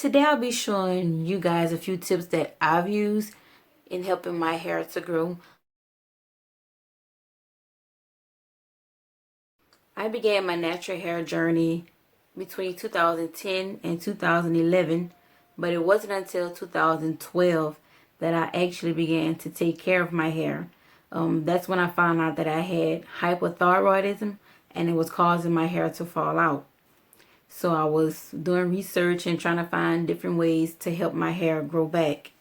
Today I'll be showing you guys a few tips that I've used in helping my hair to grow. I began my natural hair journey between 2010 and 2011, but it wasn't until 2012 that I actually began to take care of my hair. That's when I found out that I had hypothyroidism and it was causing my hair to fall out. So I was doing research and trying to find different ways to help my hair grow back.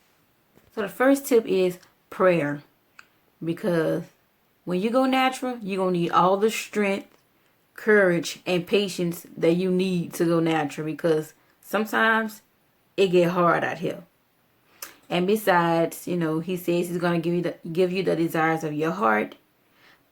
So the first tip is prayer, because when you go natural, you're going to need all the strength, courage, and patience that you need to go natural, because sometimes it get hard out here. And besides, he says he's going to give you the desires of your heart.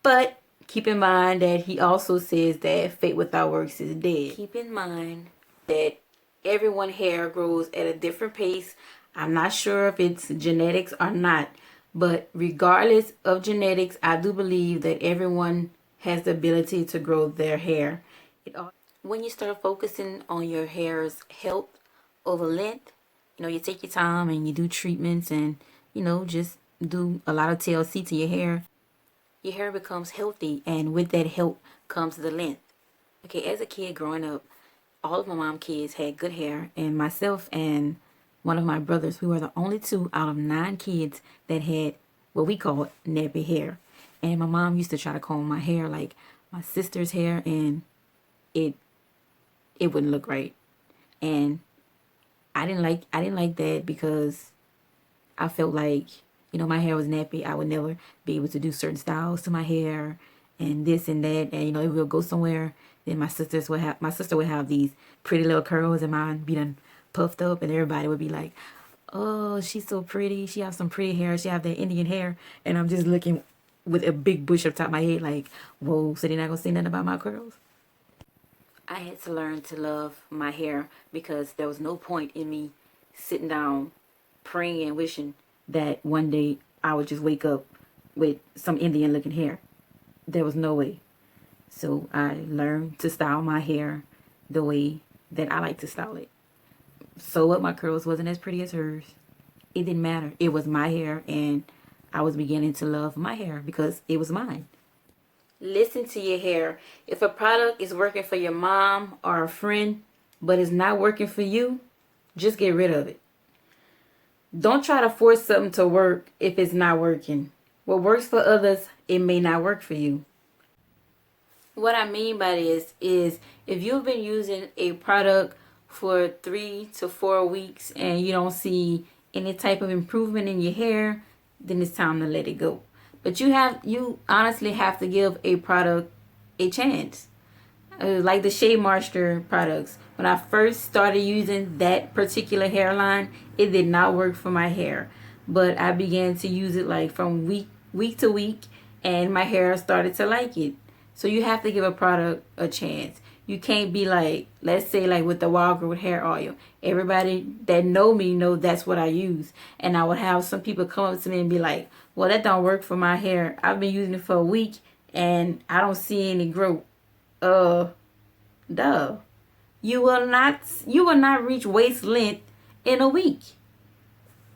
But keep in mind that he also says that faith without works is dead. Keep in mind that everyone's hair grows at a different pace. I'm not sure if it's genetics or not, but regardless of genetics, I do believe that everyone has the ability to grow their hair. When you start focusing on your hair's health over length, you take your time and you do treatments and, just do a lot of TLC to your hair becomes healthy, and with that health comes the length. Okay, as a kid growing up, all of my mom kids had good hair, and myself and one of my brothers, we were the only two out of 9 kids that had what we call nappy hair. And my mom used to try to comb my hair like my sister's hair, and it wouldn't look right. And I didn't like that, because I felt like, my hair was nappy. I would never be able to do certain styles to my hair and this and that. And, if we'll go somewhere, then my sister would have these pretty little curls, and mine be done puffed up, and everybody would be like, oh, she's so pretty. She has some pretty hair. She have that Indian hair. And I'm just looking with a big bush up top of my head like, whoa, so they're not going to say nothing about my curls? I had to learn to love my hair, because there was no point in me sitting down praying and wishing that one day I would just wake up with some Indian looking hair. There was no way. So I learned to style my hair the way that I like to style it. So what, my curls wasn't as pretty as hers. It didn't matter. It was my hair, and I was beginning to love my hair because it was mine. Listen to your hair. If a product is working for your mom or a friend, but it's not working for you, just get rid of it. Don't try to force something to work if it's not working. What works for others, it may not work for you. What I mean by this is, if you've been using a product for 3 to 4 weeks and you don't see any type of improvement in your hair, then it's time to let it go. But you honestly have to give a product a chance. Like the Shea Moisture products. When I first started using that particular hairline, it did not work for my hair. But I began to use it like from week to week, and my hair started to like it. So you have to give a product a chance. You can't be like, let's say like with the Wild Growth Hair Oil. Everybody that know me know that's what I use. And I would have some people come up to me and be like, well, that don't work for my hair. I've been using it for a week and I don't see any growth. Duh. You will not reach waist length in a week.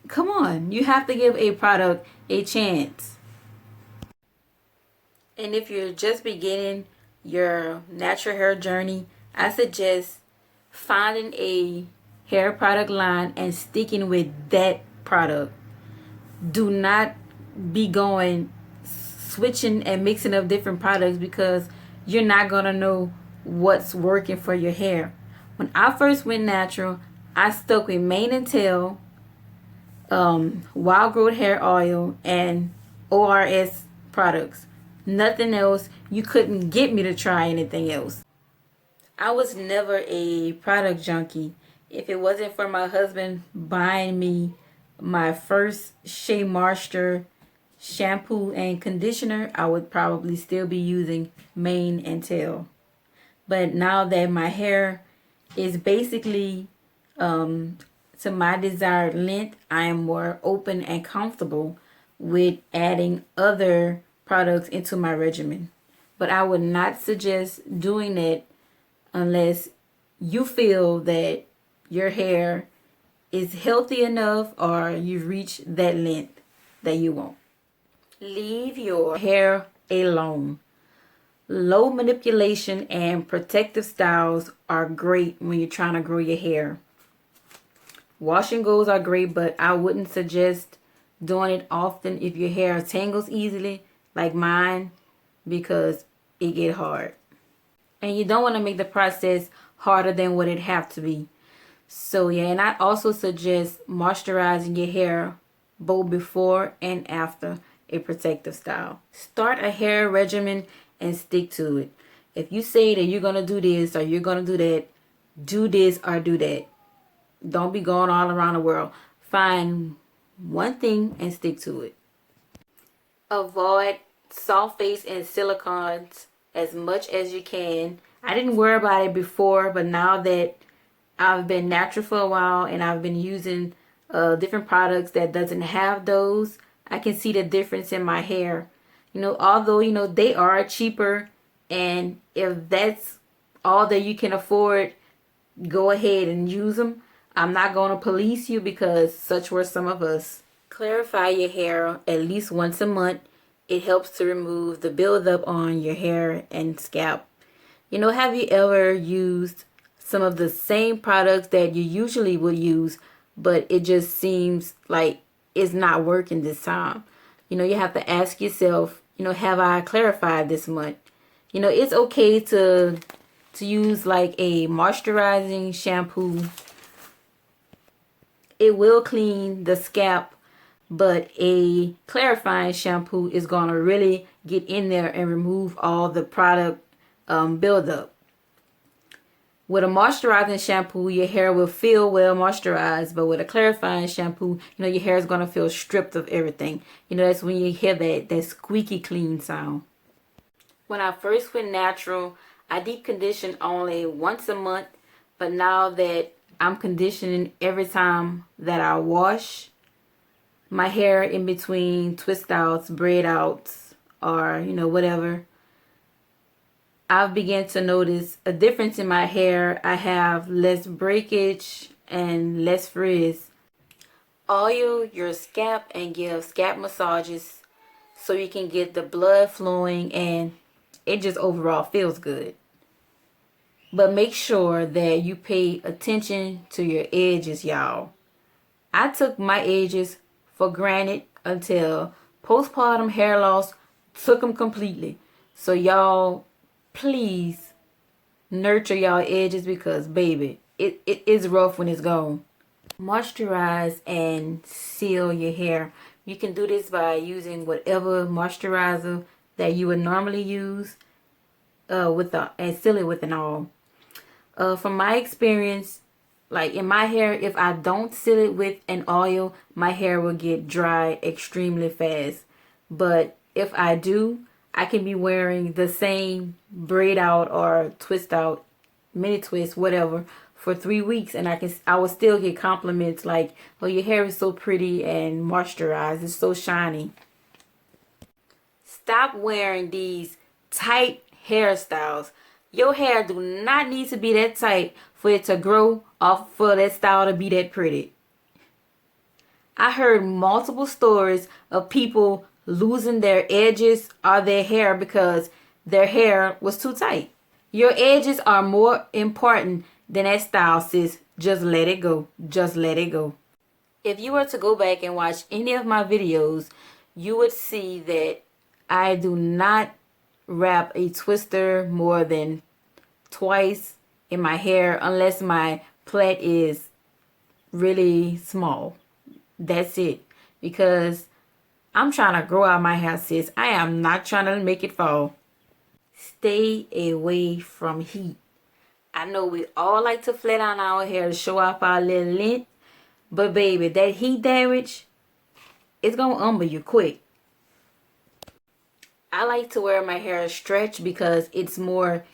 Come on. You have to give a product a chance. And if you're just beginning your natural hair journey, I suggest finding a hair product line and sticking with that product. Do not be switching and mixing up different products, because you're not going to know what's working for your hair. When I first went natural, I stuck with Mane and Tail, Wild Growth Hair Oil, and ORS products. Nothing else. You couldn't get me to try anything else. I was never a product junkie. If it wasn't for my husband buying me my first Shea Moisture shampoo and conditioner, I would probably still be using Mane and Tail. But now that my hair is basically to my desired length, I am more open and comfortable with adding other products into my regimen. But I would not suggest doing it unless you feel that your hair is healthy enough or you've reached that length that you want. Leave your hair alone. Low manipulation and protective styles are great when you're trying to grow your hair. Wash and goes are great, but I wouldn't suggest doing it often if your hair tangles easily like mine, because it get hard. And you don't want to make the process harder than what it have to be. So yeah, and I also suggest moisturizing your hair both before and after a protective style. Start a hair regimen and stick to it. If you say that you're going to do this or you're going to do that, do this or do that. Don't be going all around the world. Find one thing and stick to it. Avoid sulfates and silicones as much as you can. I didn't worry about it before, but now that I've been natural for a while and I've been using different products that doesn't have those, I can see the difference in my hair. Although, they are cheaper, and if that's all that you can afford, go ahead and use them. I'm not going to police you, because such were some of us. Clarify your hair at least once a month. It helps to remove the buildup on your hair and scalp. Have you ever used some of the same products that you usually would use, but it just seems like it's not working this time? You have to ask yourself, have I clarified this month? It's okay to use like a moisturizing shampoo. It will clean the scalp, but a clarifying shampoo is going to really get in there and remove all the product buildup. With a moisturizing shampoo, your hair will feel well moisturized, but with a clarifying shampoo, your hair is going to feel stripped of everything. That's when you hear that squeaky clean sound. When I first went natural, I deep conditioned only once a month, but now that I'm conditioning every time that I wash my hair, in between twist outs, braid outs, or whatever, I've begun to notice a difference in my hair. I have less breakage and less frizz. Oil your scalp and give scalp massages so you can get the blood flowing, and it just overall feels good. But make sure that you pay attention to your edges, y'all. I took my edges for granted until postpartum hair loss took them completely. So y'all, please nurture y'all edges, because baby, it is rough when it's gone. Moisturize and seal your hair. You can do this by using whatever moisturizer that you would normally use and seal it with an oil. From my experience, like in my hair, if I don't seal it with an oil, my hair will get dry extremely fast. But if I do, I can be wearing the same braid out or twist out, mini twist, whatever, for 3 weeks, and I will still get compliments like, "Oh, your hair is so pretty and moisturized. It's so shiny." Stop wearing these tight hairstyles. Your hair do not need to be that tight for it to grow, or for that style to be that pretty. I heard multiple stories of people losing their edges or their hair because their hair was too tight. Your edges are more important than that style, sis. Just let it go. Just let it go. If you were to go back and watch any of my videos, you would see that I do not wrap a twister more than twice in my hair unless my plait is really small. That's it. Because I'm trying to grow out my hair, sis. I am not trying to make it fall. Stay away from heat. I know we all like to flat on our hair to show off our little length, but baby, that heat damage, it's gonna umber you quick. I like to wear my hair stretched because it's more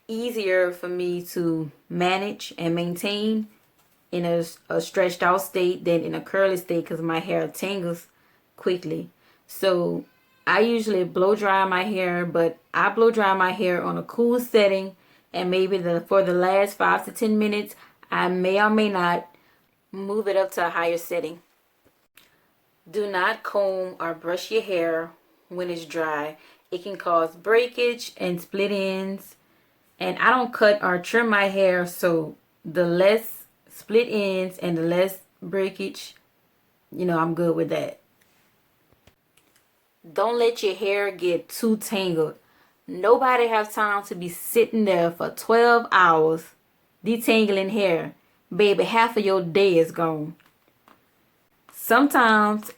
easier for me to manage and maintain in a stretched out state than in a curly state, because my hair tangles quickly. So I usually blow dry my hair, but I blow dry my hair on a cool setting, and maybe for the last 5 to 10 minutes I may or may not move it up to a higher setting. Do not comb or brush your hair when it's dry. It can cause breakage and split ends. And I don't cut or trim my hair, so the less split ends and the less breakage, I'm good with that. Don't let your hair get too tangled. Nobody has time to be sitting there for 12 hours detangling hair. Baby, half of your day is gone. Sometimes,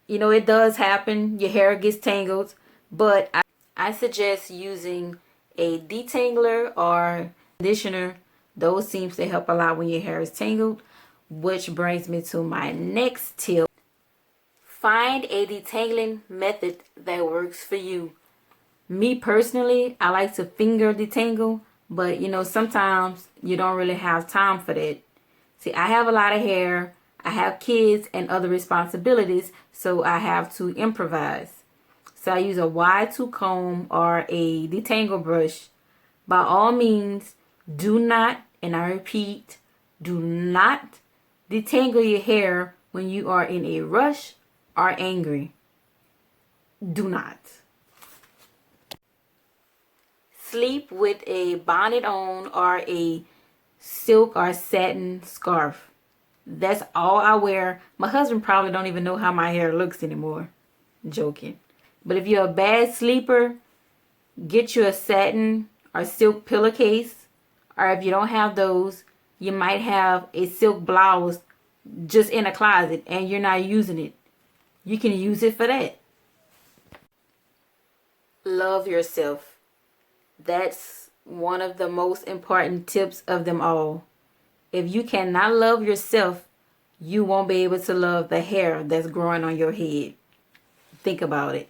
it does happen. Your hair gets tangled. But I suggest using a detangler or conditioner. Those seems to help a lot when your hair is tangled. Which brings me to my next tip. Find a detangling method that works for you. Me personally, I like to finger detangle, but sometimes you don't really have time for that. See, I have a lot of hair, I have kids and other responsibilities, so I have to improvise. So I use a wide tooth comb or a detangle brush. By all means, do not, and I repeat, do not detangle your hair when you are in a rush or angry. Do not. Sleep with a bonnet on or a silk or satin scarf. That's all I wear. My husband probably don't even know how my hair looks anymore. Joking. But if you're a bad sleeper, get you a satin or silk pillowcase. Or if you don't have those, you might have a silk blouse just in a closet and you're not using it. You can use it for that. Love yourself. That's one of the most important tips of them all. If you cannot love yourself, you won't be able to love the hair that's growing on your head. Think about it.